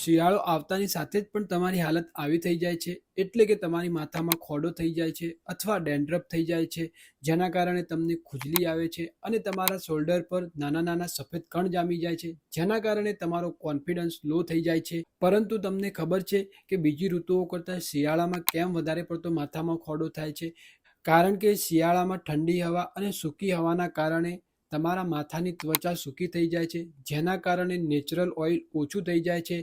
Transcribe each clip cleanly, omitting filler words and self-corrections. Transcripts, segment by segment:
શિયાળો આવતાની સાથે જ પણ તમારી હાલત આવી થઈ જાય છે, એટલે કે તમારી માથામાં ખોડો થઈ જાય છે અથવા ડેન્ડ્રફ થઈ જાય છે, જેના કારણે તમને ખુજલી આવે છે અને તમારા શોલ્ડર પર નાના નાના સફેદ કણ જામી જાય છે, જેના કારણે તમારો કોન્ફિડન્સ લો થઈ જાય છે. પરંતુ તમને ખબર છે કે બીજી ઋતુઓ કરતાં શિયાળામાં કેમ વધારે પડતો માથામાં ખોડો થાય છે? કારણ કે શિયાળામાં ઠંડી હવા અને સૂકી હવાના કારણે તમારા માથાની ત્વચા સૂકી થઈ જાય છે, જેના કારણે નેચરલ ઓઇલ ઓછું થઈ જાય છે.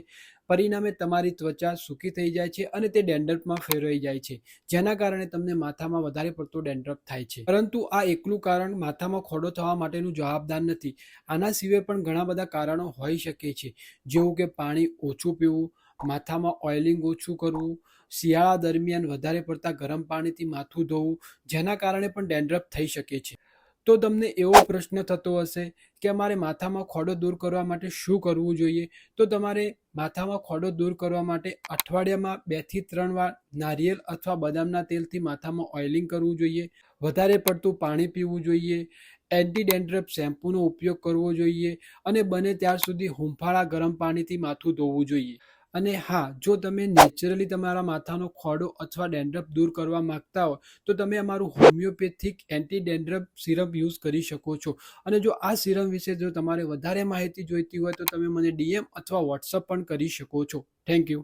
પરિણામે તમારી ત્વચા સૂકી થઈ જાય છે અને તે ડેન્ડ્રફમાં ફેરવાઈ જાય છે, જેના કારણે તમને માથામાં વધારે પડતો ડેન્ડ્રફ થાય છે. પરંતુ આ એકલું કારણ માથામાં ખોડો થવા માટેનું જવાબદાર નથી. આના સિવાય પણ ઘણા બધા કારણો હોઈ શકે છે, જેવું કે પાણી ઓછું પીવું, માથામાં ઓઇલિંગ ઓછું કરવું, શિયાળા દરમિયાન વધારે પડતા ગરમ પાણીથી માથું ધોવું, જેના કારણે પણ ડેન્ડ્રફ થઈ શકે છે. તો તમને એવો પ્રશ્ન થતો હશે કે અમારે માથામાં ખોડો દૂર કરવા માટે શું કરવું જોઈએ? તો તમારે માથામાં ખોડો દૂર કરવા માટે અઠવાડિયામાં 2 થી 3 વાર નારિયેલ અથવા બદામના તેલથી માથામાં ઓઇલિંગ કરવું જોઈએ, વધારે પડતું પાણી પીવું જોઈએ, એન્ટી ડેન્ડ્રફ શેમ્પૂનો ઉપયોગ કરવો જોઈએ અને બને ત્યાર સુધી હુંફાળા ગરમ પાણીથી માથું ધોવું જોઈએ. અને હા, જો તમે નેચરલી તમારા માથાનો ખોડો અથવા ડેન્ડ્રફ દૂર કરવા માંગતા હો તો તમે અમારું homeopathic anti dandruff syrup use કરી શકો છો. અને જો આ સિરમ વિશે જો તમારે વધારે માહિતી જોઈતી હોય તો તમે મને DM અથવા વોટ્સઅપ પણ કરી શકો છો. Thank you.